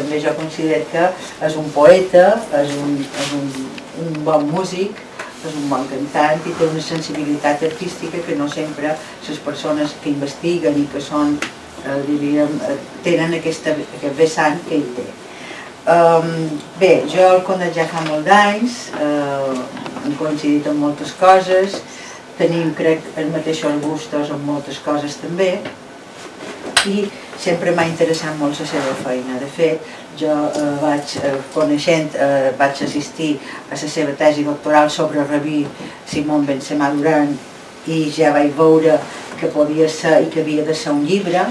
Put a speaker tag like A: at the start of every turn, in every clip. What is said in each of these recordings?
A: també jo considero que és un poeta, és un bon músic, és un bon cantant i té una sensibilitat artística que no sempre les persones que investiguen i que són, diríem, tenen aquest vessant que ell té. Bé, jo el conec ja fa molts anys, hem coincidit en moltes coses, tenim, crec, els mateixos gustos en moltes coses també, i sempre m'ha interessat molt la seva feina. De fet, jo vaig assistir a la seva tesi doctoral sobre el rabí Simon Benzema Duran i ja vaig veure que podia ser i que havia de ser un llibre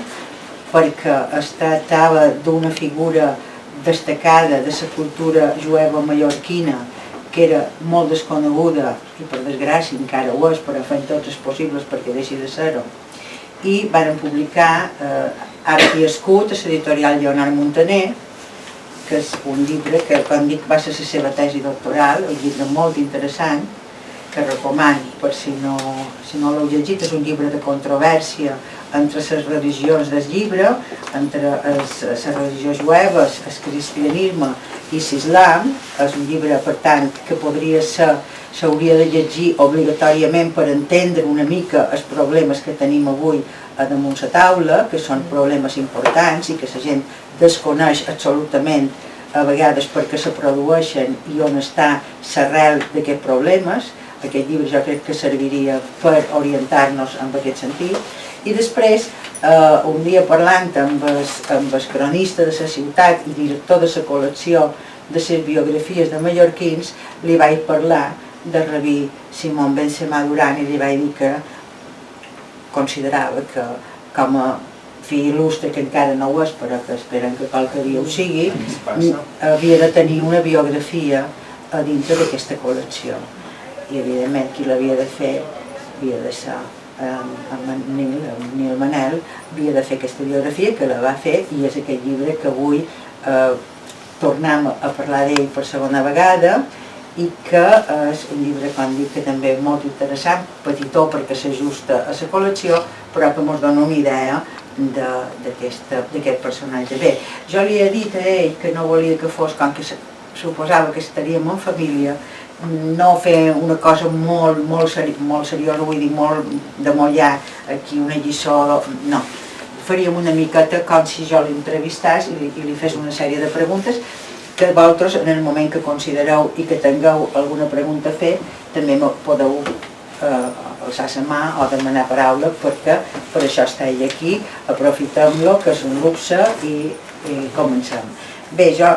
A: perquè es tractava d'una figura destacada de la cultura jueva mallorquina que era molt desconeguda i per desgràcia encara ho és, però fem tots els possibles perquè deixi de ser-ho. I varen publicar Art i Escut a l'editorial Lleonard Montaner, que és un llibre que, com dic, va ser la seva tesi doctoral, un llibre molt interessant, que recomano per si no l'heu llegit. És un llibre de controvèrsia entre les religions del llibre, entre les religions jueves, el cristianisme i l'islam. És un llibre, per tant, que s'hauria de llegir obligatòriament per entendre una mica els problemes que tenim avui damunt la taula, que són problemes importants i que la gent desconeix absolutament a vegades perquè se produeixen i on està l'arrel d'aquests problemes. Aquest llibre jo crec que serviria per orientar-nos en aquest sentit. I després, un dia parlant amb el cronista de la ciutat i director de la col·lecció de les biografies de mallorquins, li vaig parlar del rabí Simon Benzema Duran i li vaig dir que considerava que com a fill il·lustre, que encara no ho és, però que esperen que qualque dia ho sigui, havia de tenir una biografia a dintre d'aquesta col·lecció. I evidentment qui l'havia de fer havia de ser en Nil Manel, havia de fer aquesta biografia, que la va fer, i és aquest llibre que avui tornem a parlar d'ell per segona vegada, i que és un llibre, com dic, que també és molt interessant, petitó perquè s'ajusta a la col·lecció, però que ens dona una idea d'aquest personatge. Bé, jo li he dit a ell que no volia que fos, com que suposava que estaríem en família, no fer una cosa molt seriosa, vull dir, molt de mollar aquí una lliçó, no. Faríem una miqueta com si jo l'entrevistàs i li fes una sèrie de preguntes que vosaltres, en el moment que considereu i que tingueu alguna pregunta a fer, també podeu alçar la mà o demanar paraula, perquè per això està ell aquí, aprofitem-lo, que és un luxe, i comencem. Bé, jo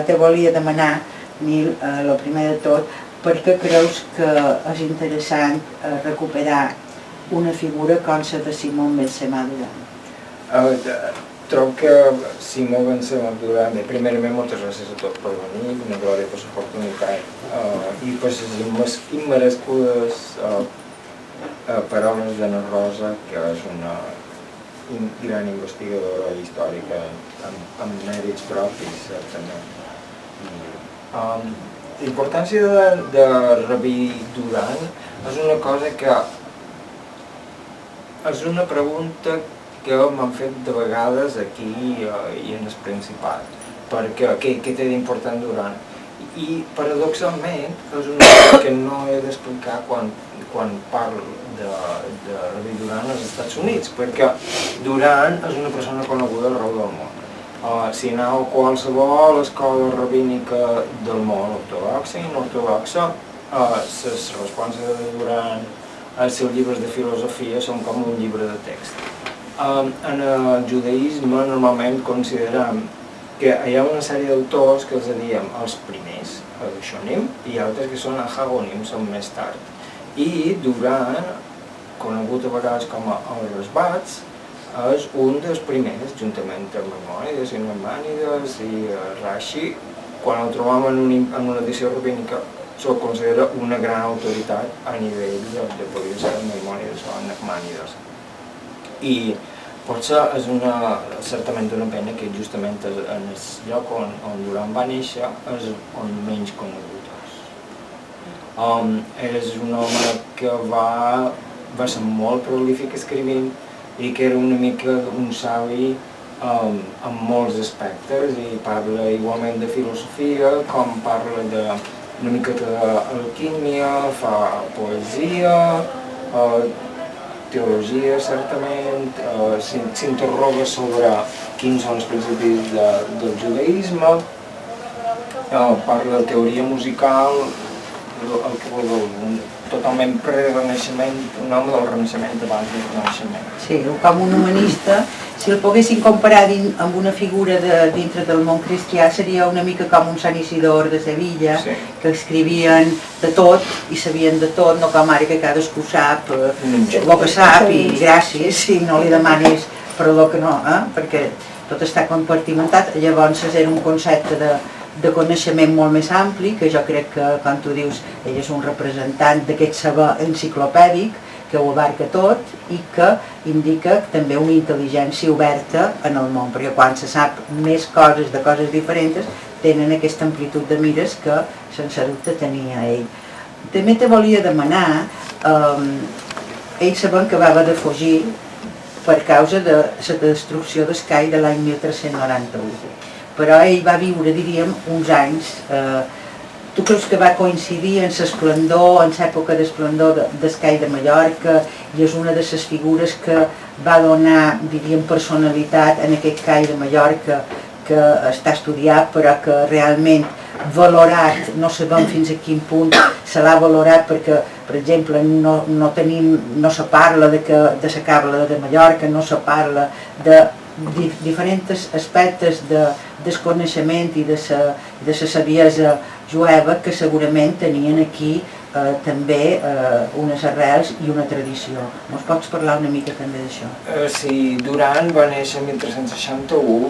A: te volia demanar, Nil, el primer de tot, per què creus que és interessant recuperar una figura com la de Simon Benzema Duran?
B: Trobo que Simon Benzema Duran, primerament moltes gràcies a tots per venir, una glòria per l'oportunitat i per les immerescudes paraules d'Anna Rosa, que és una gran investigadora històrica amb mèrits propis també. La importància de rabí Duran és una cosa que és una pregunta que m'han fet de vegades aquí i en el Principat, perquè què té d'important Duran? I paradoxalment és una cosa que no he d'explicar quan parlo de rabí Duran als Estats Units, perquè Duran és una persona coneguda arreu del món. Si aneu a qualsevol escola rabínica del món, ortodoxa i no ortodoxa, les respostes de Duran, els seus llibres de filosofia són com un llibre de text. En el judaïsme normalment considerem que hi ha una sèrie d'autors que els diem els primers, els Rishonim, i altres que són Hagonim, són més tard. I Duran, conegut a vegades com els Rasbats, és un dels primers, juntament amb Maimònides i Maimònides i Rashi. Quan el trobam en una edició rabínica, se'l considera una gran autoritat a nivell de poder ser Maimònides o Nachmànides. I potser és certament una pena que justament en el lloc on Duran va néixer és on menys conegut és. És un home que va ser molt prolífic escrivint i que era una mica un savi en molts aspectes i parla igualment de filosofia com parla una mica d'alquímia, fa poesia, teologia certament, s'interroga sobre quins són els principis del judaïsme, parla de teoria musical, el que vulgueu, totalment pre-renaixement, un home del renaixement abans del renaixement.
A: Sí, com un humanista, si el poguessin comparar amb una figura dintre del món cristià, seria una mica com un Sant Isidor de Sevilla,
B: sí,
A: que escrivien de tot i sabien de tot, no com ara que cadascú sap el que sap i gràcies, i no li demanis per el que no, perquè tot està compartimentat. Llavors era un concepte de coneixement molt més ampli, que jo crec que, com tu dius, ell és un representant d'aquest saber enciclopèdic que ho abarca tot i que indica també una intel·ligència oberta en el món, perquè quan se sap més coses de coses diferents tenen aquesta amplitud de mires que sense dubte tenia ell. També te volia demanar, ell sabem que va haver de fugir per causa de la destrucció d'Skye de l'any 1391. Però ell va viure, diríem, uns anys. Tu creus que va coincidir en l'esplendor, en l'època d'esplendor d'Skye de Mallorca, i és una de les figures que va donar, diríem, personalitat en aquest Skye de Mallorca que està estudiat, però que realment valorat, no sabem fins a quin punt se l'ha valorat, perquè, per exemple, no se parla de la Cabla de Mallorca, no se parla de diferents aspectes del coneixement i de la saviesa jueva que segurament tenien aquí també unes arrels i una tradició. Ens pots parlar una mica també d'això?
B: Sí, Duran va néixer en 1361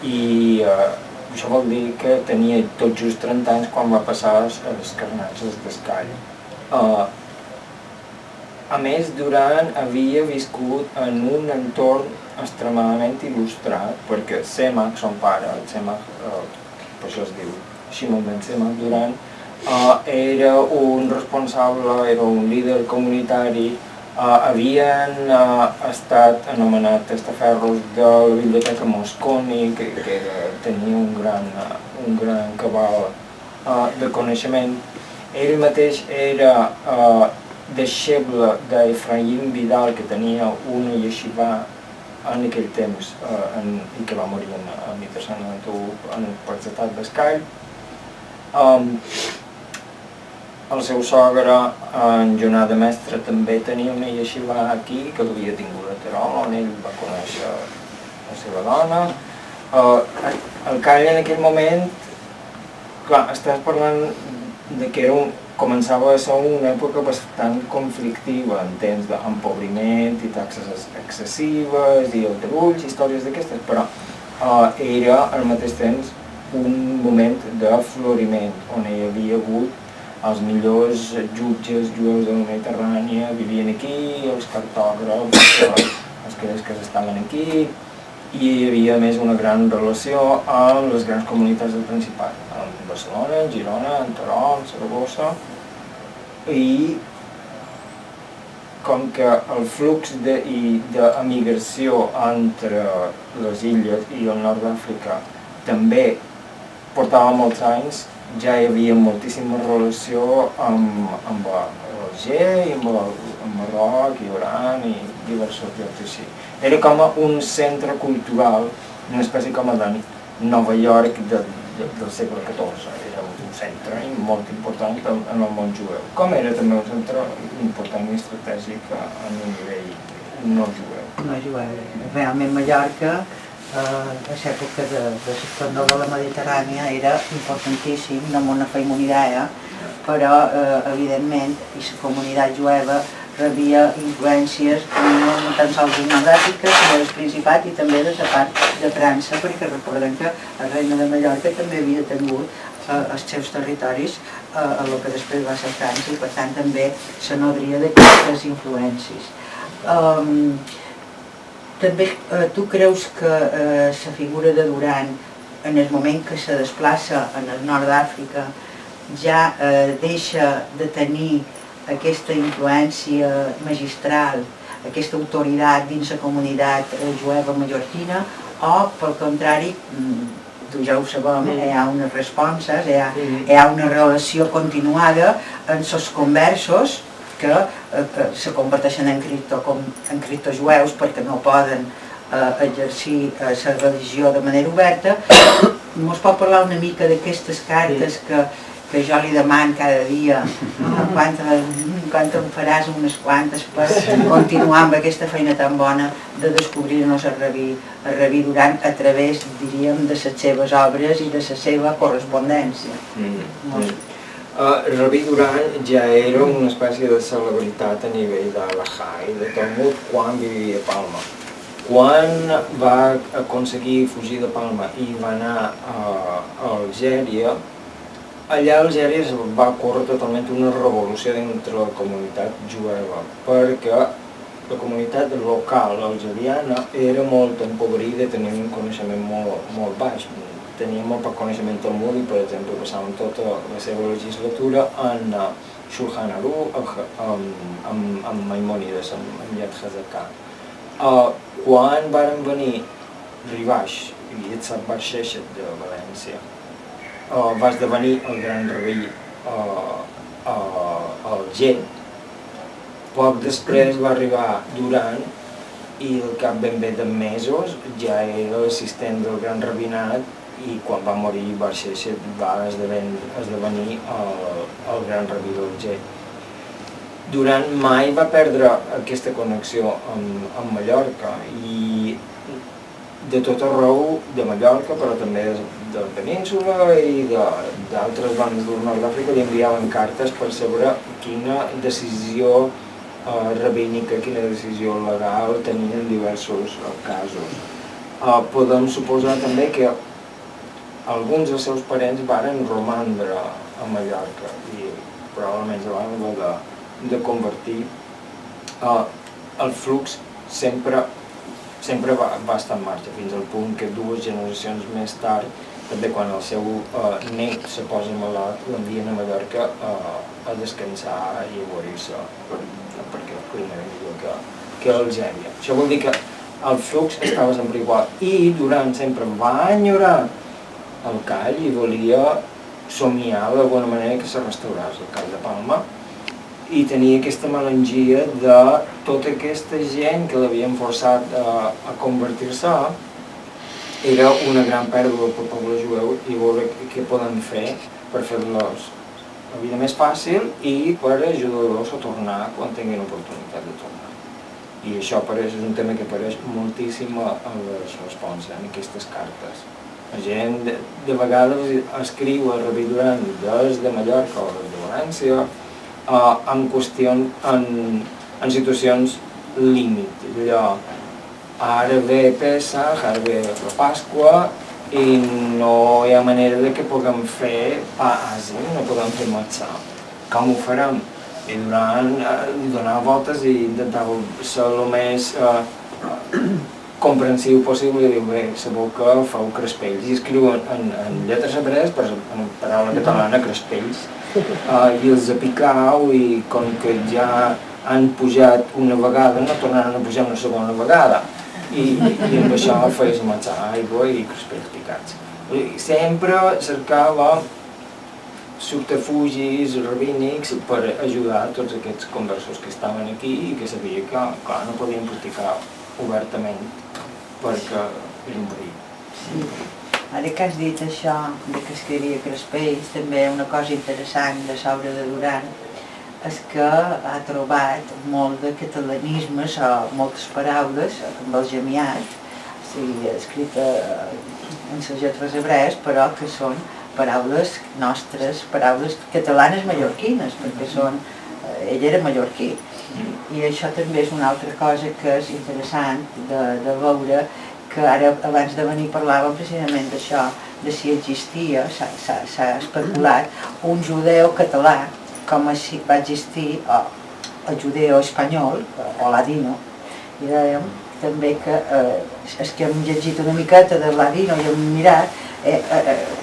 B: i això vol dir que tenia tot just 30 anys quan va passar les carnatges d'Skye. A més, Duran havia viscut en un entorn extremadament il·lustrat, perquè Semach, son pare, per això es diu Shimon ben Semach Duran, era un responsable, era un líder comunitari, havien estat anomenat testaferros de la Biblioteca Mosconi, que tenia un gran cabal de coneixement. Ell mateix era deixeble d'Efraïm Vidal, que tenia una yeshiva en aquell temps i que va morir en 1391 en el Patzatat d'Skye. El seu sogre, en Jonà de Mestre, també tenia una yeshiva aquí, que l'havia tingut a Terol, on ell va conèixer la seva dona. El Call en aquell moment, clar, estàs parlant de que començava a ser una època bastant conflictiva en temps d'empobriment i taxes excessives i aldarulls, històries d'aquestes, però era al mateix temps un moment de floriment on hi havia hagut els millors jutges jueus de la Mediterrània vivien aquí, els cartògrafs, els que estaven aquí, i hi havia més una gran relació amb les grans comunitats del Principat, amb Barcelona, Girona, Terol, Saragossa, i com que el flux d'emigració entre les illes i el nord d'Àfrica també portava molts anys, ja hi havia moltíssima relació amb Alger, amb Marroc, Iran i diversos llocs així. Era com un centre cultural, una espècie com de Nova York del segle XIV. Era un centre molt important en el món jueu, com era també un centre important i estratègic en un nivell no jueu.
A: No jueu. Realment Mallorca, a l'època de l'esplendor de la Mediterrània, era importantíssim, no amb una feimonidaia, però evidentment i la comunitat jueva rebia influències no tan sols del nord d'Àfrica, sinó del Principat i també de la part de França, perquè recordem que el regne de Mallorca també havia tingut els seus territoris a el que després va ser França i per tant també se nodria d'aquestes influències. També tu creus que la figura de Duran, en el moment que se desplaça en el nord d'Àfrica, ja deixa de tenir aquesta influència magistral, aquesta autoritat dins la comunitat jueva mallorquina, o, pel contrari, tu ja ho sabem, hi ha unes responses, hi ha una relació continuada en els conversos que se converteixen en criptojueus perquè no poden exercir la religió de manera oberta. Ens pot parlar una mica d'aquestes cartes que jo li demano cada dia, quan em faràs unes quantes per continuar amb aquesta feina tan bona de descobrir-nos el Rabí Duran a través, diríem, de les seves obres i de la seva correspondència.
B: Rabí Duran ja era una espècie de celebritat a nivell de l'Alahà i de Talmud quan vivia a Palma. Quan va aconseguir fugir de Palma i va anar a Algèria, allà a Algèria va córrer totalment una revolució dintre la comunitat jueva, perquè la comunitat local algeriana era molt empobrida i tenia un coneixement molt baix. Tenia molt poc coneixement talmúdic, per exemple, passaven tota la seva legislatura en Shulchan Aruch, amb Maimònides, amb Yad Hazakah. Quan van venir Rivaix i Yitzhak Bar Sheshet de València, va esdevenir el gran rabí a Alger. Poc després va arribar Duran i al cap ben bé de mesos ja era l'assistent del gran rabinat i quan va morir Bar Sheshet va esdevenir el gran rabí d'Alger. Duran mai va perdre aquesta connexió amb Mallorca i de tot arreu de Mallorca, però també de la península i d'altres bandes del nord d'Àfrica li enviaven cartes per saber quina decisió rabínica, quina decisió legal tenien en diversos casos. Podem suposar també que alguns dels seus parents varen romandre a Mallorca i probablement se van haver de convertir. El flux sempre va estar en marxa, fins al punt que 2 generacions més tard, també quan el seu net se posa malalt, l'envien a Mallorca a descansar i a guarir-se, perquè el clima era millor que a Algèria. Això vol dir que el flux estava sempre igual i Duran sempre va enyorar el call i volia somiar d'alguna manera que se restaurés el call de Palma i tenia aquesta melangia de tota aquesta gent que l'havien forçat a convertir-se. Era una gran pèrdua pel poble jueu i veure què poden fer per fer-los la vida més fàcil i per ajudar-los a tornar quan tinguin oportunitat de tornar. I això és un tema que apareix moltíssim a les responses, en aquestes cartes. La gent de vegades escriu a Rabí Duran des de Mallorca o des de València en situacions límit. Ara ve Pesach, ara ve la Pasqua i no hi ha manera que puguem fer pa àsim, no podem fer matzà. Com ho farem? I Duran donava voltes i intentava ser el més comprensiu possible i diu, bé, sabeu que feu crespells i escriu en lletres hebrees, per en paraula catalana, crespells, i els apicau i com que ja han pujat una vegada no tornaran a pujar una segona vegada i amb això feies matzà, aigua i crespells picats. Sempre cercava subterfugis rabínics per ajudar tots aquests conversos que estaven aquí i que sabia que, clar, no podien practicar obertament perquè era un perill.
A: Sí. Ara que has dit això de que escrivia crespells, també una cosa interessant de l'obra de Duran és que ha trobat molt de catalanismes o moltes paraules amb el gemiat, o sigui, escrites en les lletres hebrees, però que són paraules nostres, paraules catalanes mallorquines, perquè ell era mallorquí. I això també és una altra cosa que és interessant de veure, que ara abans de venir parlàvem precisament d'això, de si existia, s'ha especulat, un judeu català, com va existir el judeu espanyol, o ladino, i dèiem també que és que hem llegit una miqueta de ladino i hem mirat,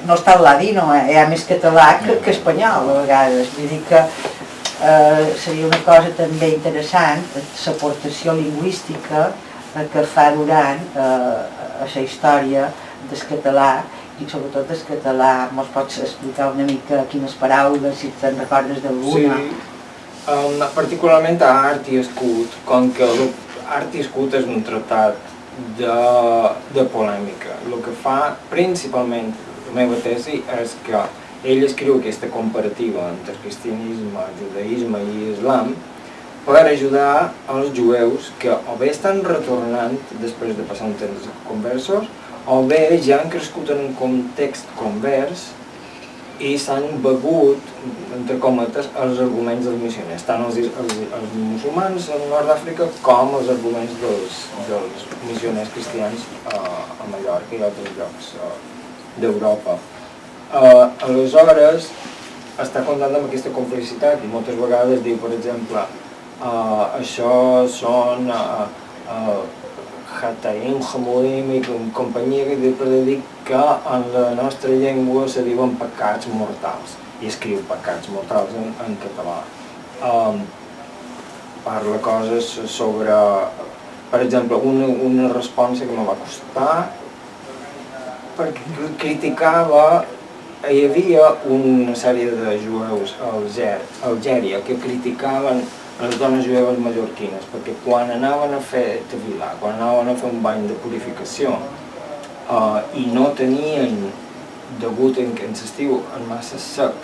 A: no està el ladino, hi ha més català que espanyol a vegades, vull dir que seria una cosa també interessant, l'aportació lingüística que fa Duran a la història del català, i sobretot del català. Mos pots explicar una mica quines paraules, si te'n recordes d'alguna?
B: Sí, particularment a Art i Escut, com que Art i Escut és un tractat de polèmica. El que fa principalment la meva tesi és que ell escriu aquesta comparativa entre cristianisme, judaïsme i islam per ajudar els jueus que o bé estan retornant després de passar un temps conversos o bé ja han crescut en un context convers i s'han begut, entre cometes, els arguments dels missioners, tant els musulmans al nord d'Àfrica com els arguments dels missioners cristians a Mallorca i altres llocs d'Europa. Aleshores, està comptant amb aquesta complicitat i moltes vegades diu, per exemple, això són Hataim, Hamudim i companyia que dir que en la nostra llengua se diuen pecats mortals i escriu pecats mortals en català. Parla coses sobre, per exemple, una resposta que me va costar perquè criticava, hi havia una sèrie de jueus a Algèria que criticaven les dones jueves mallorquines, perquè quan anaven a fer tevilà, quan anaven a fer un bany de purificació i no tenien, degut en l'estiu en massa sec,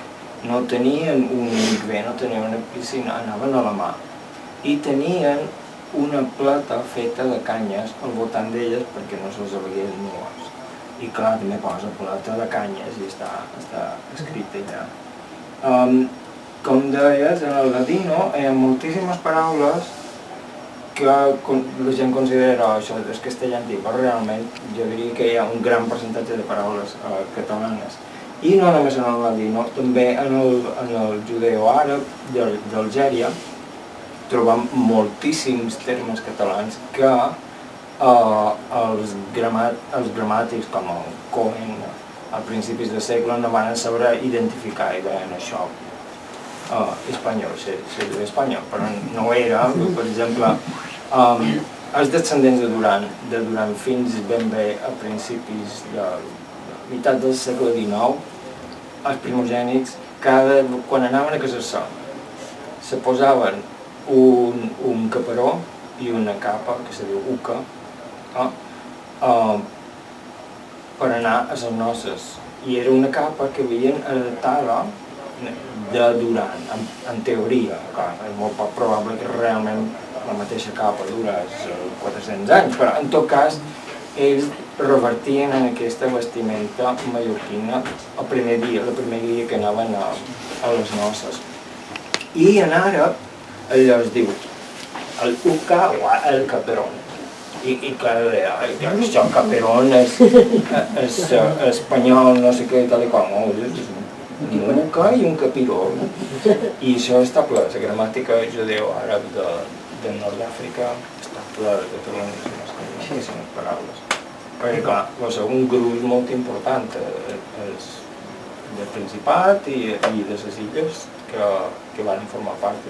B: no tenien un mikvé, no tenien una piscina, anaven a la mà i tenien una plata feta de canyes al voltant d'elles perquè no se'ls veiés nues. I clar, també posa plata de canyes i està escrit allà. Com deies, en el ladino hi ha moltíssimes paraules que la gent considera això és castellà antic, però realment jo diria que hi ha un gran percentatge de paraules catalanes. I no només en el ladino, també en el judeo-àrab d'Algèria trobam moltíssims termes catalans que els gramàtics com el Cohen a principis de segle no van saber identificar i deien això espanyol, seria espanyol, però no era, per exemple, els descendents de Duran fins ben bé a principis de meitat del segle XIX, els primogènits, quan anaven a casar-se, se posaven un caparó i una capa, que se diu uca, per anar a les noces. I era una capa que havien adaptada de Duran, en teoria. És molt poc probable que realment la mateixa capa durés 400 anys, però en tot cas ells revertien en aquesta vestimenta mallorquina el primer dia que anaven a les noces. I en àrab allò es diu el uca o el caperón. I clar, això caperón és espanyol, no sé què, tal i com, un uca i un capiró. I això està ple, la gramàtica judeo-àrab del nord d'Àfrica està ple de moltíssimes paraules. Perquè clar, el segon gruix molt important és del Principat i de les illes que van formar part,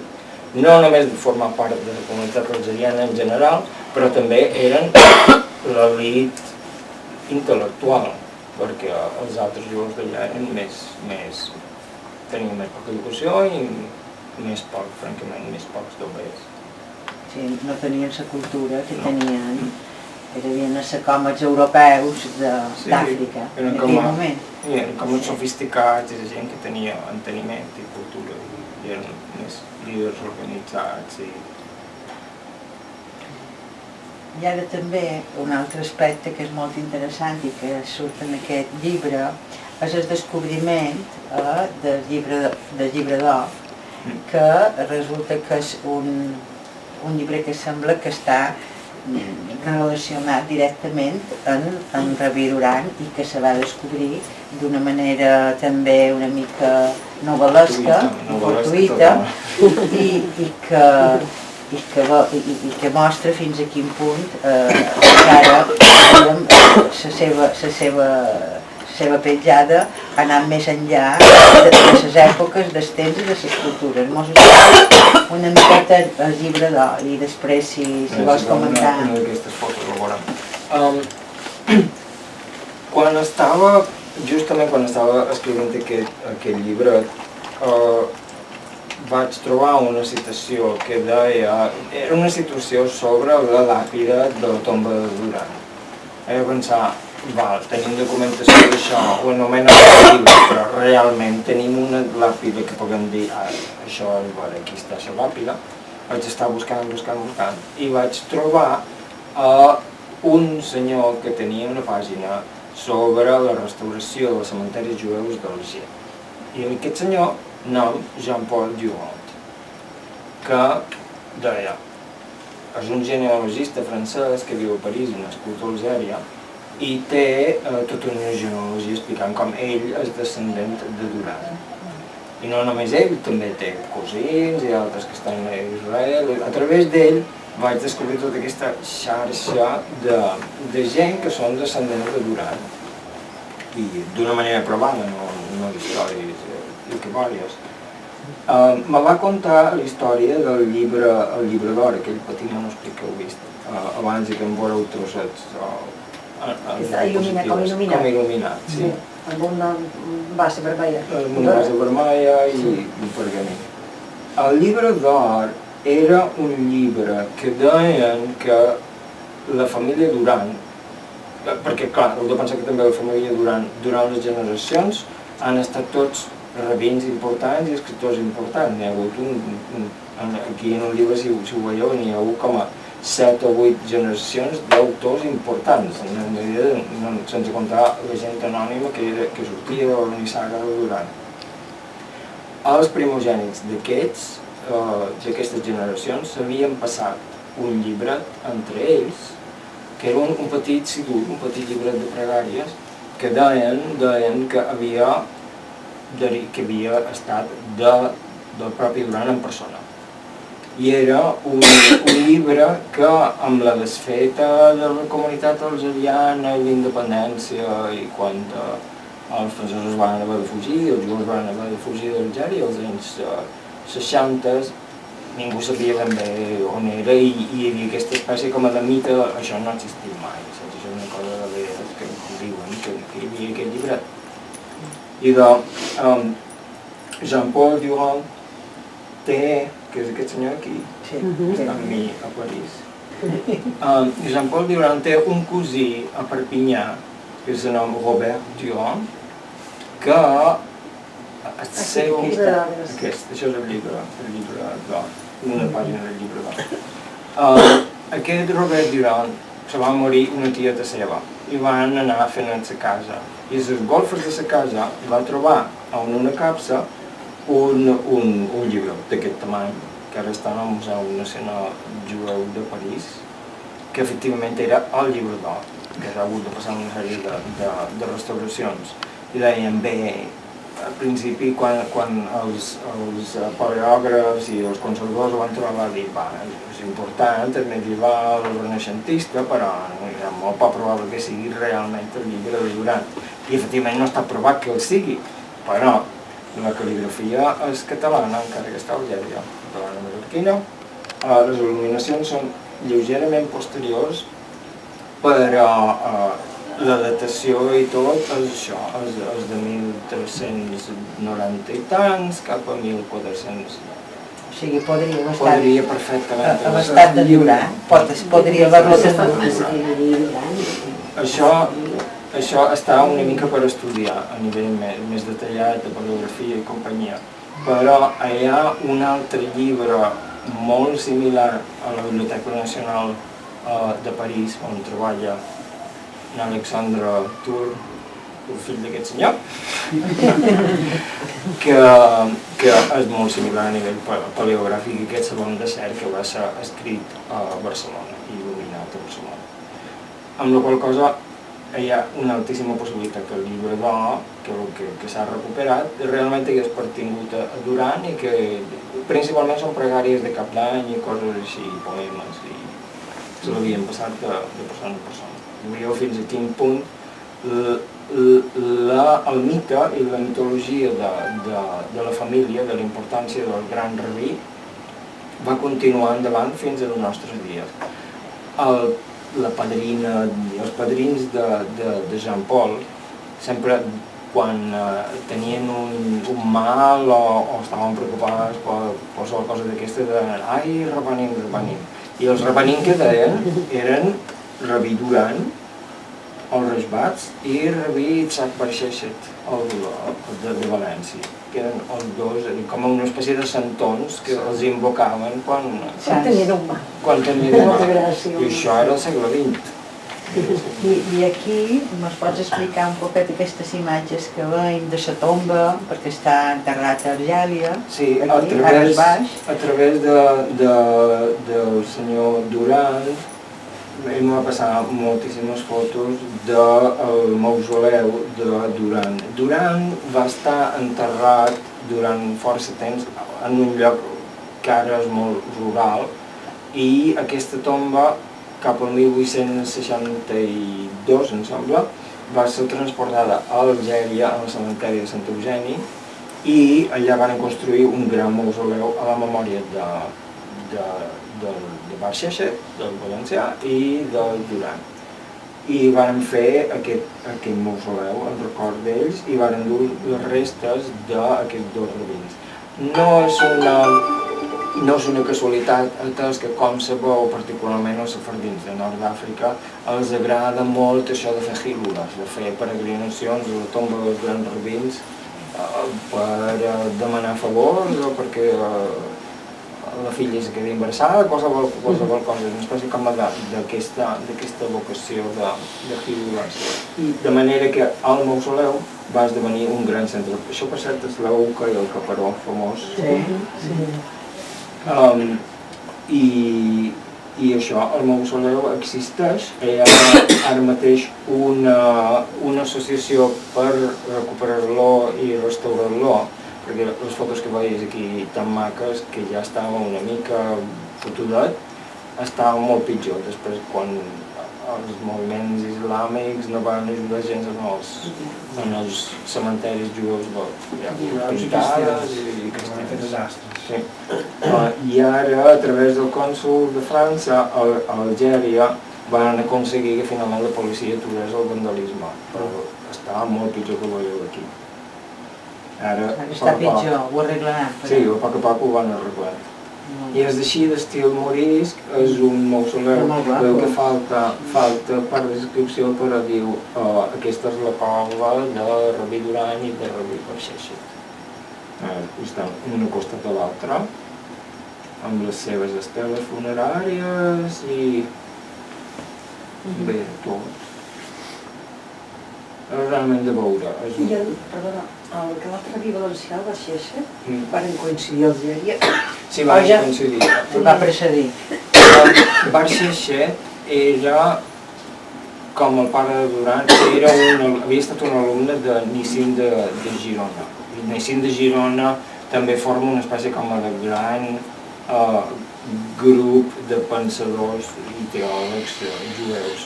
B: no només de formar part de la comunitat algeriana en general, però també eren l'elit intel·lectual, perquè els altres jueus d'allà tenien més poca educació i francament, més pocs doblers.
A: Sí, no tenien la cultura que tenien, eren els còmods europeus d'Àfrica, en aquell moment.
B: Eren com els sofisticats i la gent que tenia enteniment i cultura, i eren més líders organitzats.
A: I ara també un altre aspecte que és molt interessant i que surt en aquest llibre és el descobriment del llibre d'or, que resulta que és un llibre que sembla que està relacionat directament amb Rabí Duran i que se va descobrir d'una manera també una mica novel·lesca, fortuïta, i que mostra fins a quin punt encara la seva petjada ha anat més enllà de les èpoques, dels temps i de les cultures. Mos explica una miqueta Aquest és el llibre d'or, i després si vols comentar...
B: Una d'aquestes fotos ho veurem. Justament quan estava escrivint aquest llibre, vaig trobar una citació que deia... Era una citació sobre la làpida de la tomba de Duran. Vaig pensar, tenim documentació d'això, ho anomenen llibre, però realment tenim una làpida que puguem dir, això és vera, aquí està la làpida. Vaig estar buscant, i vaig trobar un senyor que tenia una pàgina sobre la restauració dels cementaris jueus d'Alger. I aquest senyor, nom Jean-Paul Durand, que deia, és un genealogista francès que viu a París i nascut a Algèria, i té tota una genealogia explicant com ell és descendent de Duran. I no només ell, també té cosins i altres que estan a Israel. A través d'ell vaig descobrir tota aquesta xarxa de gent que són descendents de Duran. I d'una manera provada, no històries equivàries. Me va contar la història del llibre d'or, aquell petit manuscrit que heu vist, abans que em veureu trossets.
C: Com
B: il·luminat, sí.
C: Amb una base vermella.
B: Amb una base vermella i un pergamí. El llibre d'or era un llibre que deien que la família Duran, perquè clar, heu de pensar que també la família Duran, durant les generacions, han estat tots rabins importants i escriptors importants. N'hi ha hagut aquí en el llibre, si ho veieu, n'hi ha hagut com a 7 o 8 generacions d'autors importants, sense comptar la gent anònima que sortia de la nissaga de Duran. Els primogènits d'aquestes generacions s'havien passat un llibret entre ells, que era un petit sidur, un petit llibret de pregàries, que deien que havia estat del propi Duran en persona. I era un llibre que, amb la desfeta de la comunitat algeriana i l'independència, i quan els francesos van haver de fugir, els jueus van haver de fugir d'Algèria, als anys 60, ningú sabia ben bé on era i hi havia aquesta espècie com de mite, això no ha existit mai, saps? Això és una cosa de veres que diuen, que hi havia aquest llibret. I Jean-Paul Durand té, que és aquest senyor aquí, amb mi a París, Jean-Paul Durand té un cosí a Perpinyà, que es nom Robert Durand, que això és el llibre d'or, una pàgina del llibre d'or. Aquest Robert Durand se va morir una tieta seva i van anar fent a la casa. I a les golfes de la casa va trobar en una capsa un llibre d'aquest tamany, que ara està al Museu Nacional Jueu de París, que efectivament era el llibre d'or, que ha hagut de passar una sèrie de restauracions. I deien, bé, al principi, quan els paleògrafs i els conservadors ho van trobar, va dir, és important, és medieval, és renaixentista, però és molt poc probable que sigui realment el llibre de Duran. I efectivament no està provat que el sigui, però la cal·ligrafia és catalana, encara que està a Algèria, catalana mallorquina. Les il·luminacions són lleugerament posteriors, però la datació i tot és això, és de 1390 i tants cap a 1400.
A: O sigui, podria
B: perfectament
A: haver estat de Duran, podria haver-lo estat.
B: Això està una mica per estudiar a nivell més detallat de paleografia i companyia, però hi ha un altre llibre molt similar a la Biblioteca Nacional de París, on treballa Alexandre Tour, el fill d'aquest senyor, que és molt similar a nivell paleogràfic, i aquest segon desert que va ser escrit a Barcelona i il·luminat a Barcelona. Amb la qual cosa hi ha una altíssima possibilitat que el llibre d'or, que s'ha recuperat, realment hagués pertingut a Duran i que principalment són pregàries de cap d'any i coses així, poemes, i se l'havien passat de persona a persona. Veieu fins a quin punt el mite i la mitologia de la família, de la importància del gran rabí, va continuar endavant fins als nostres dies. La padrina, els padrins de Jean Paul sempre quan tenien un mal o estaven preocupats per qualsevol cosa d'aquesta deien ai, revenim. I els revenim que deien eren Rabí Duran, el Resbats, i Rabí Isaac Barxeixet, de València, que eren els dos, com una espècie de santons que els invocaven quan
C: tenien un mal.
B: I això era al segle XX.
A: I aquí ens pots explicar un poquet aquestes imatges que veiem de la tomba, perquè està enterrat a Argèlia,
B: sí,
A: aquí,
B: a través del senyor Duran, em va passar moltíssimes fotos del mausoleu de Duran. Duran va estar enterrat durant força temps en un lloc que ara és molt rural i aquesta tomba cap al 1862, em sembla, va ser transportada a Algèria, al cementeri de Sant Eugeni, i allà van construir un gran mausoleu a la memòria de Barxeixet, del valencià, i del Duran. I van fer aquest mausoleu en record d'ells i van dur les restes d'aquests dos rabins. No és una casualitat, atès que, com sabeu, particularment els sefardins de Nord d'Àfrica, els agrada molt això de fer hílules, de fer peregrinacions a la tomba dels grans rabins per demanar favors o perquè la filla es quedi embarassada, qualsevol cosa, una espècie com d'aquesta vocació de hílules. De manera que el mausoleu va esdevenir un gran centre. Això, per cert, és l'Uca i el Caparó famós. I això, el mausoleu existeix, hi ha ara mateix una associació per recuperar-lo i restaurar-lo, perquè les fotos que veies aquí tan maques, que ja estava una mica fotudet, estava molt pitjor després quan els moviments islàmics no van ajudar gens en els cementeris jueus pintades i cristians. I ara, a través del cònsol de França, a Algèria, van aconseguir que finalment la policia aturés el vandalisme, però estava molt pitjor que ho veieu aquí. Ara
A: està pitjor, ho arreglaran.
B: Sí, a poc ho van arreglar. I és així d'estil morisc, és un mausoleu, veu que falta part de descripció, però diu aquesta és la cova de Rabí Duran i de Rabí Barxeixet. Estan un al costat de l'altre, amb les seves esteles funeràries i bé, tot. És realment de veure.
C: Perdona, que l'altre Rabí valencià, el Barxeixet, van coincidir a Algèria.
B: Sí, van coincidir.
A: Va precedir.
B: Barxeixet era, com el pare de Duran, havia estat un alumne de Nissim de Girona. I Nissim de Girona també forma una espècie com de gran grup de pensadors i teòlegs jueus.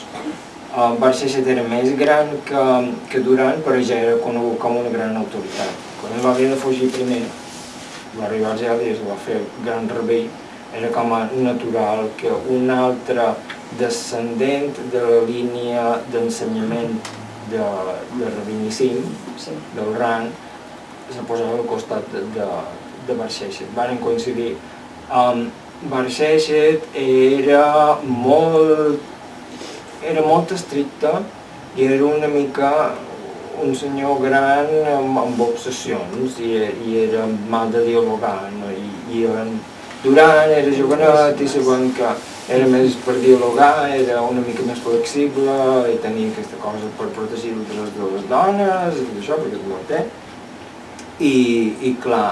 B: Barxeixet era més gran que Duran, però ja era conegut com una gran autoritat. Quan va haver de fugir primer, va arribar a Algèria i es va fer gran rabí, era com a natural que un altre descendent de la línia d'ensenyament de Rabí Nissim, del Ran, se posava al costat de Barxeixet. Van coincidir. Barxeixet era molt estricte i era una mica un senyor gran amb obsessions i era mal de dialogar. Duran era jovenet i sabent que era més per dialogar, era una mica més flexible i tenia aquesta cosa per protegir els drets de les dones i això, perquè és molt té. I clar,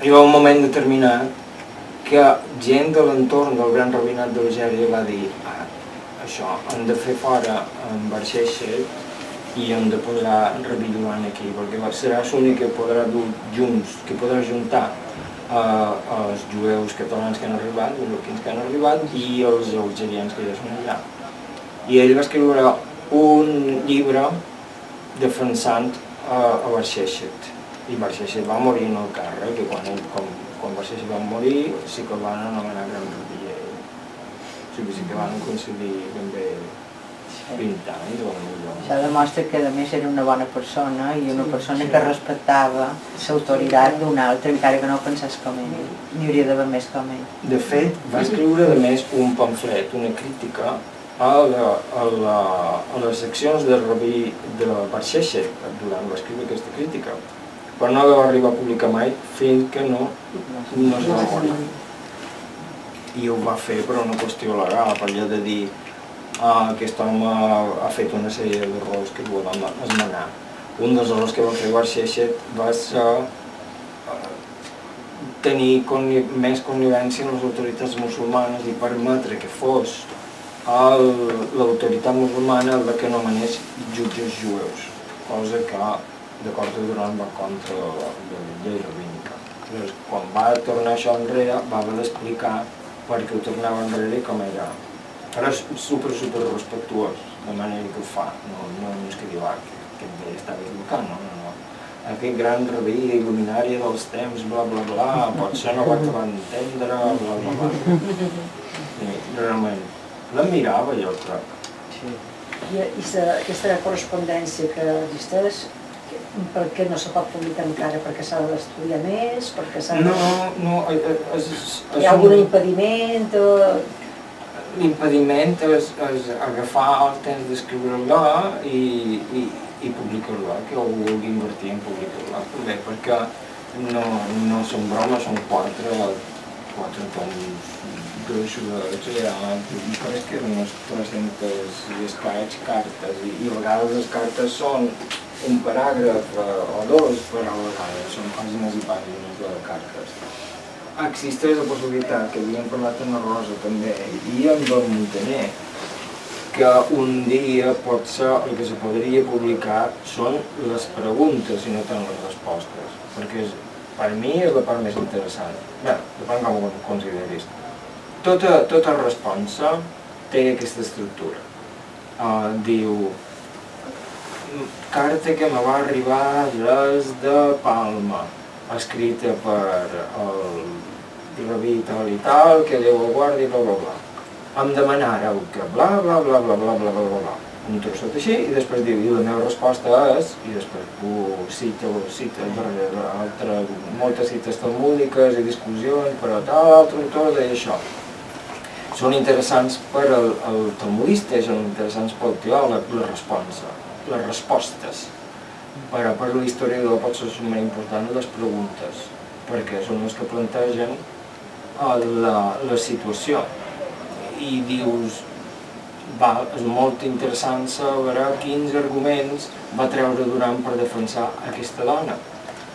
B: hi va un moment determinat que gent de l'entorn del gran rabinat d'Algèria va dir això, hem de fer fora en Barxeixet i hem de posar Rabí Duran aquí, perquè serà l'únic que podrà dur junts, que podrà juntar els jueus catalans que han arribat, els marroquins que han arribat i els algerians que ja són allà. I ell va escriure un llibre defensant a Barxeixet. I Barxeixet va morir en el càrrec, i quan quan Barxeixa va morir sí que el van anomenar Gran Rabí. O sigui, sí que van coincidir ben bé 20 anys o millor.
A: Això demostra que a més era una bona persona i una persona que respectava l'autoritat d'un altre, encara que no pensés com ell. N'hi hauria d'haver més com ell.
B: De fet, va escriure a més un pamflet, una crítica a les seccions de Rabí de Barxeixa, durant va escriure aquesta crítica, però no la va arribar a publicar mai fins que no es va morir. I ho va fer per una qüestió legal, per allò de dir aquest home ha fet una sèrie d'errors que volem esmenar. Un dels errors que va fer Barxeixa va ser tenir més connivència amb les autoritats musulmanes i permetre que fos l'autoritat musulmana la que nomenés jutges jueus, cosa que d'acord amb Duran va contra la llei rabínica. Llavors, quan va tornar això enrere, va haver d'explicar per què ho tornava enrere i com era. Però és super respectuós, de manera que ho fa, no és que diu que bé està equivocat, no. Aquest gran rabí, il·luminari dels temps, bla bla bla, potser no va acabar d'entendre, bla bla bla. Realment, l'admirava jo, crec.
C: I aquesta correspondència que existeix, per què no se pot publicar encara? Perquè s'ha d'estudiar més?
B: No,
C: hi ha algun impediment?
B: L'impediment és agafar el temps d'escriure-la i publicar-la, que algú vulgui invertir en publicar-la, també, perquè no són bromes, són quatre toms gruixuts, crec que eren unes 300 i escaig cartes, i a vegades les cartes són un paràgraf o dos, però a vegades són pàgines i pàgines de cartes. Existeix la possibilitat, que havíem parlat amb la Rosa també, i amb el Montaner, que un dia potser el que se podria publicar són les preguntes i no tant les respostes, perquè per mi és la part més interessant. Bé, depèn com ho consideris. Tota resposta té aquesta estructura. Diu, carta que me va arribar des de Palma, escrita per el rabí tal i tal, que Déu el guardi, bla bla bla. Em demanareu que bla bla bla bla bla bla bla bla, un trossot així, i després diu, i la meva resposta és, i després cita moltes cites talmúdiques i discussions, però tal, altre autor deia això. Són interessants per al talmudista, són interessants pel teòleg, les respostes. Però per l'historiador pot ser molt important les preguntes, perquè són les que plantegen la situació. I dius, és molt interessant saber quins arguments va treure Duran per defensar aquesta dona.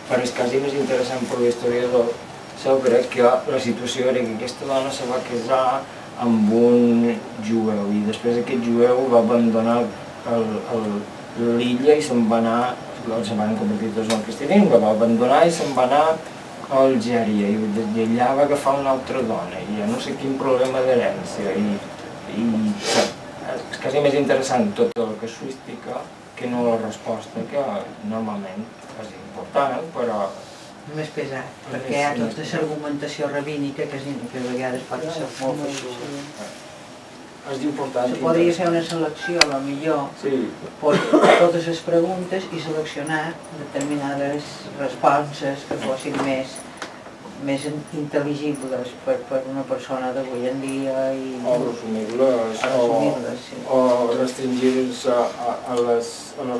B: Però és quasi més interessant per l'historiador saber que la situació era que aquesta dona se va casar amb un jueu i després aquest jueu va abandonar l'illa i se'n va anar, se van convertir tots en cristianisme, la va abandonar i se'n va anar a Algèria i allà va agafar una altra dona i ja no sé quin problema d'herència i és quasi més interessant tot el casuística que no la resposta, que normalment és important, però
A: més pesat, perquè hi ha tota l'argumentació rabínica que a vegades pot ser molt feixuda.
B: És important.
A: Se podria fer una selecció, potser, totes les preguntes i seleccionar determinades respostes que fossin més intel·ligibles per una persona d'avui en dia.
B: O resumir-les, o restringir-se a les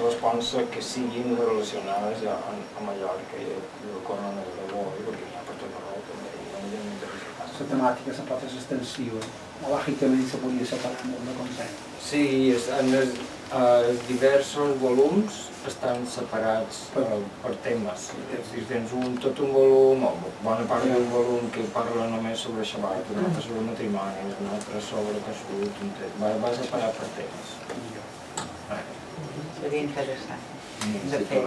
B: respostes que siguin relacionades amb Mallorca i el corona de l'Aragó, perquè hi ha per tot arreu també.
D: La temàtica se pot fer extensiva. Lògicament se podia separar molt de consens.
B: Sí, els diversos volums estan separats per temes. Si tens tot un volum, o bona part d'un volum que parla només sobre Shabbat, un altre sobre matrimoni, un altre sobre casut, va separat per temes.
A: Seria interessant. De fet,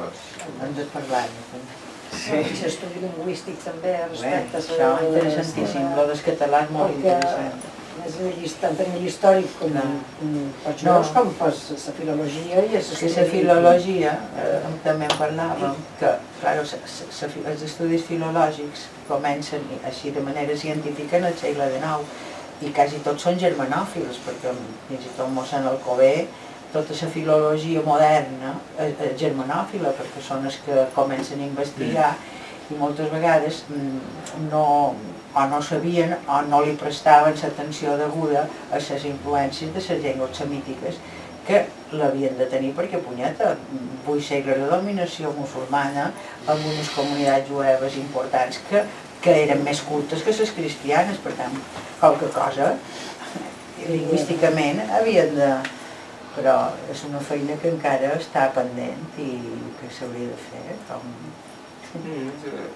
A: hem de parlar-ne.
C: Sí. L'estudi lingüístic també respecte a...
A: Això és interessantíssim, el del català és molt interessant.
C: És tant per nivell històric com per jueus, com per la filologia i
A: que la filologia, també en parlàvem, que els estudis filològics comencen així de manera científica en el segle XIX i quasi tots són germanòfils, perquè fins i tot mossèn Alcover, tota la filologia moderna és germanòfila, perquè són els que comencen a investigar i moltes vegades o no sabien o no li prestaven l'atenció deguda a les influències de les llengües semítiques que l'havien de tenir perquè, punyeta, 8 segles de dominació musulmana amb unes comunitats jueves importants que eren més cultes que les cristianes, per tant, qualque cosa lingüísticament havien de... Però és una feina que encara està pendent i que s'hauria de fer.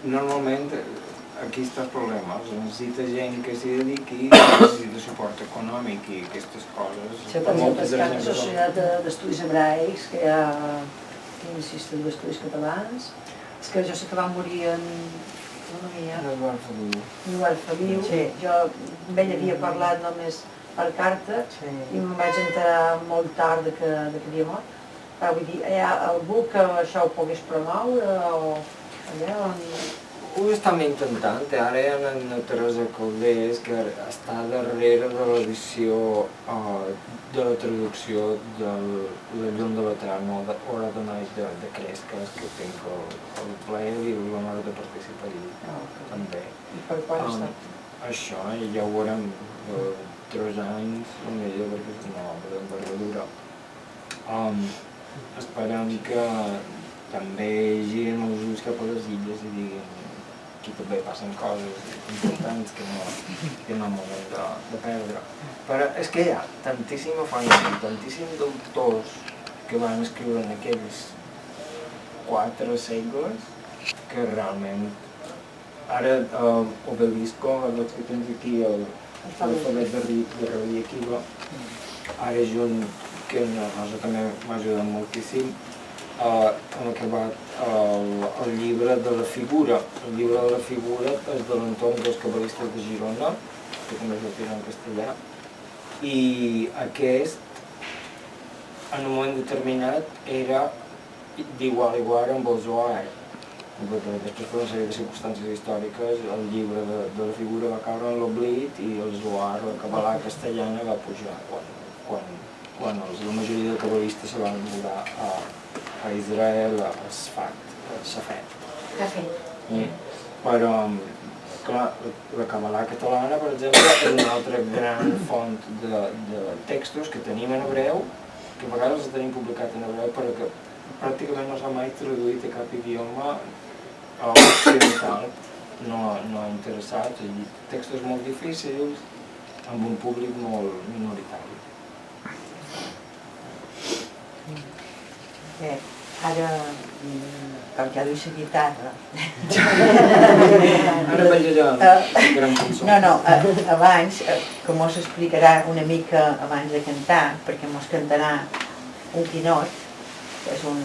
B: Normalment aquí està el problema, es necessita gent que s'hi dediqui, necessita suport econòmic i aquestes coses.
C: Sí, per exemple, hi ha una societat d'estudis hebraics, que hi ha l'Institut d'Estudis Catalans, és que jo sé que va morir en Eduard Feliu. Jo amb ell havia parlat només per carta i em vaig enterar molt tard que havia mort. Vull dir, hi ha algú que això ho pogués promoure o allà on...
B: Ho estem intentant, ara hi ha una Teresa Caldés que està darrere de l'edició de la traducció de La llum de l'Eterno, Hora de Naix de Cresques, que tinc el plaer i l'honor de participar-hi també.
C: I per quan està?
B: Això, ja ho veurem 3 anys, potser perquè és una obra d'envergadura. Esperem que també girin els ulls cap a les illes i diguin aquí també passen coses importants que no m'ho hem de perdre. Però és que hi ha tantíssima feina i tantíssims d'autors que van escriure en aquells 4 segles que realment... Ara Obelisco, el que tens aquí, l'alfabet de Rabí Akiva, ara és un que una cosa que m'ha ajudat moltíssim, hem acabat el llibre de la figura. El llibre de la figura és de l'entorn dels cabalistes de Girona, que també sortirà en castellà, i aquest, en un moment determinat, era d'igual a igual amb el Zohar. Després, per una sèrie de circumstàncies històriques, el llibre de la figura va caure en l'oblit i el Zohar, la Cabalà castellana, va pujar quan la majoria de cabalistes se van mudar a Israel, a Safed. Però, clar, la Cabalà catalana, per exemple, és una altra gran font de textos que tenim en hebreu, que a vegades els tenim publicat en hebreu, però que pràcticament no s'ha mai traduït a cap idioma occidental, no interessat, textos molt difícils, amb un públic molt minoritari.
A: Bé, ara, com ja duis la guitarra...
B: Ara vaig allà, gran cançó.
A: No, abans, que mos explicarà una mica abans de cantar, perquè mos cantarà un quinot, que és un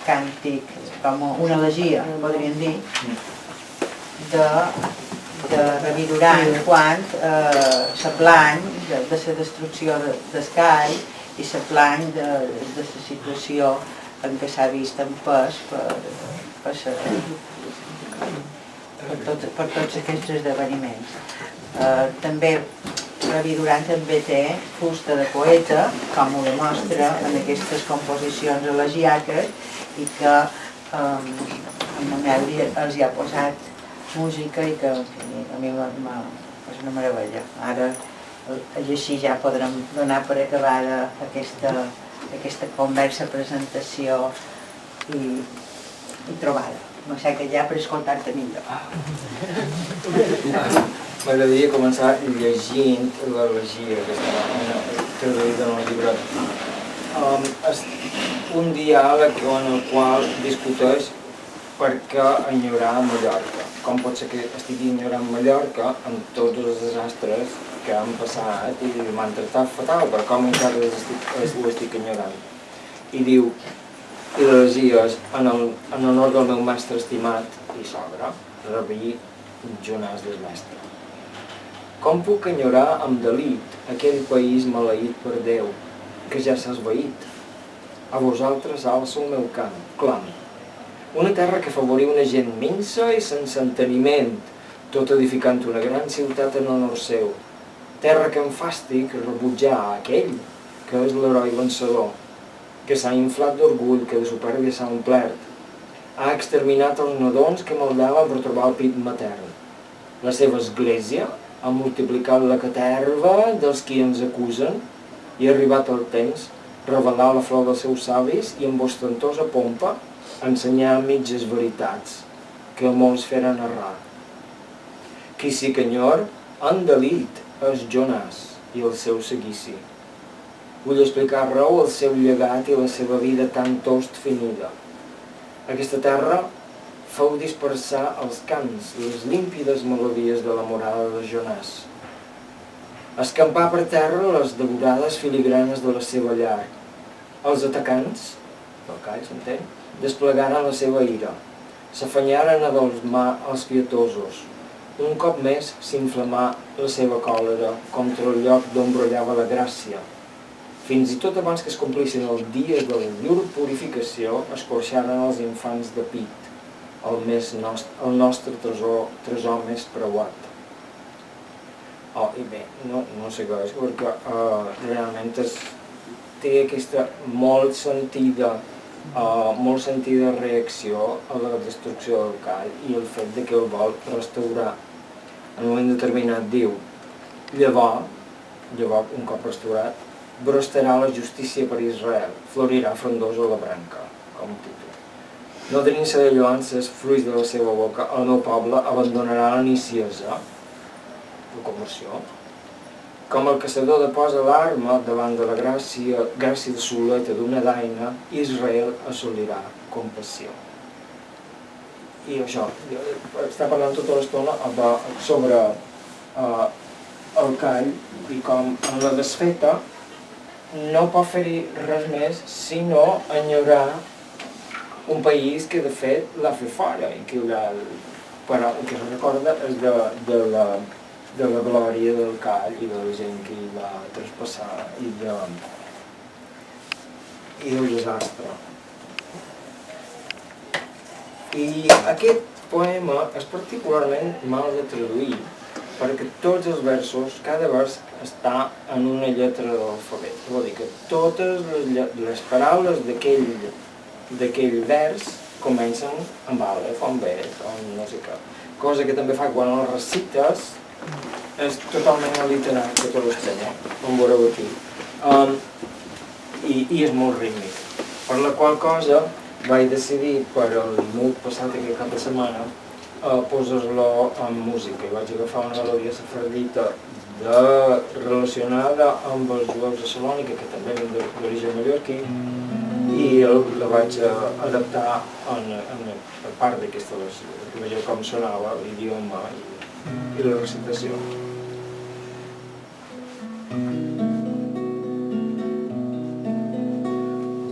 A: càntic, com una elegia, podríem dir, de Rabí Duran, quan s'aplany de la destrucció d'Escai i s'aplany de la situació en què s'ha vist empès per tots aquests esdeveniments. També Rabí Duran també té fusta de poeta, com ho demostra en aquestes composicions elegiaques, i que en Mameli els hi ha posat música i que a mi és una meravella. Ara, així ja podrem donar per acabada aquesta conversa, presentació i trobada. No sé que ja per escoltar-te millor.
B: M'agradaria començar llegint l'elegia que està traduïda en el llibre. És un diàleg en el qual discuteix per què enyorar Mallorca. Com pot ser que estigui enyorant Mallorca amb tots els desastres que han passat i m'han tractat fatal, però com encara ho estic enyorant. I diu, i l'elegia és en honor del meu mestre estimat i sogre, Rabí Jonàs del Mestre. Com puc enyorar amb delit aquell país maleït per Déu, que ja s'ha esvaït? A vosaltres alça el meu clam. Una terra que afavoria una gent minsa i sense enteniment, tot edificant una gran ciutat en honor seu. Terra que em fàstic rebutjar aquell que és l'heroi vencedor, que s'ha inflat d'orgull, que de supèrbia s'ha omplert. Ha exterminat els nadons que maldaven per trobar el pit matern. La seva església ha multiplicat la caterva dels qui ens acusen i ha arribat el temps revelar la flor dels seus savis i amb ostentosa pompa ensenyar mitges veritats que molts feren errar. Qui sí que enyor, en delit és Jonàs i el seu seguici. Vull explicar arreu el seu llegat i la seva vida tan tost finida. Aquesta terra feu dispersar els cants i les límpides melodies de la morada de Jonàs. Escampar per terra les devorades filigranes de la seva llar. Els atacants, del call, s'entén, desplegaren la seva ira. S'afanyaren a dolmar els pietosos. Un cop més s'inflamà la seva còlera contra el lloc d'on brollava la gràcia. Fins i tot abans que es complissin els dies de la llur purificació, escorxaren els infants de pit, el nostre tresor més preuat. I bé, no sé què és, perquè realment té aquesta molt sentida reacció a la destrucció del call i el fet que el vol restaurar. En un moment determinat diu, llavors, un cop restaurat, brostarà la justícia per Israel, florirà frondosa la branca, com títol. No tenint-se de lloances, fruits de la seva boca, el meu poble abandonarà la niciesa, la conversió, com el caçador deposa l'arma davant de la gràcia soleta d'una daina, Israel assolirà compassió. I això, està parlant tota l'estona sobre el call i com en la desfeta no pot fer-hi res més sinó enyorar un país que de fet l'ha fet fora i que es recorda és de la glòria del call i de la gent que hi va traspassar i del desastre. I aquest poema és particularment mal de traduir perquè tots els versos, cada vers està en una lletra de l'alfabet. Vol dir que totes les paraules d'aquell vers comencen amb àlef, amb bet, amb no sé què. Cosa que també fa quan els recites és totalment alliterat, que tot l'estranya, com veureu aquí. I és molt rítmic. Per la qual cosa vaig decidir per el minut passat aquest cap de setmana posar-lo en música i vaig agafar una melodia sefardita relacionada amb els jueus de Salònica, que també eren d'origen mallorquí, i la vaig adaptar a part d'aquesta, que veieu com sonava l'idioma i la recitació.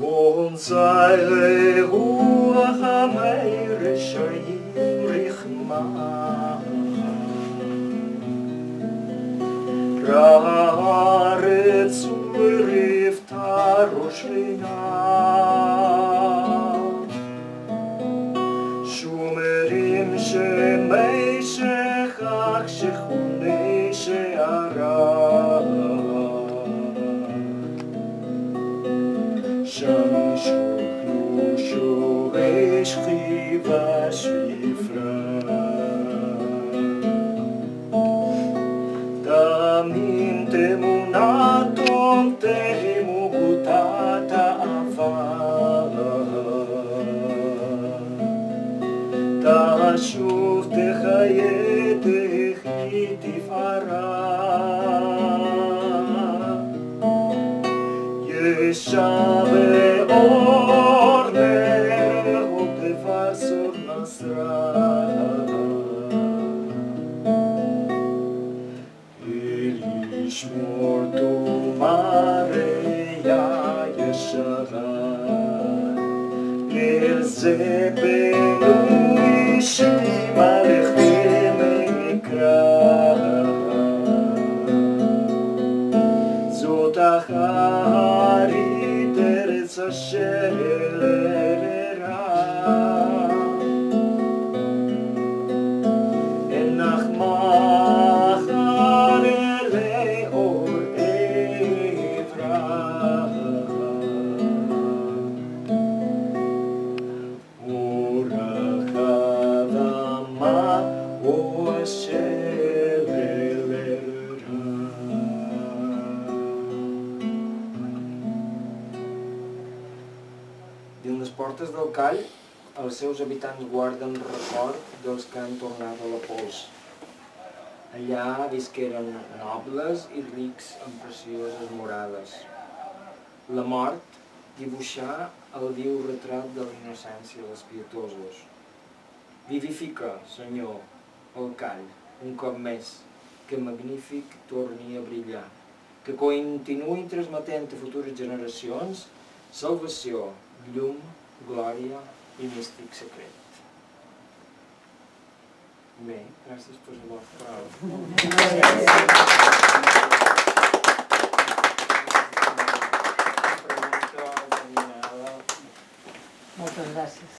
B: Bonsai ruach ha-meir shayim Ra'aretz u'rifta roshena Shumerim shemei shechach shechunei she'ara Sham shuklu shoresh chiva shvifra Damim temunatom tehemu gutata ava Tashuv techaye techi tifara Yeshave orner hotefar sur nasra Shmor tu Maria Yeshara El Zebenu Ishim Alechem Ekra Hari s'accelererà e nach macharele or evra ora kadama o Dins les portes del Call, els seus habitants guarden record dels que han tornat a la pols. Allà visqueren nobles i rics amb precioses morades. La mort dibuixà el viu retrat de la innocència dels pietosos. Vivifica, Senyor, el Call, un cop més, que magnífic torni a brillar, que continuï transmetent a futures generacions salvació, llum, glòria i místic secret. Bé, gràcies per la vostra paraula.
C: Moltes gràcies.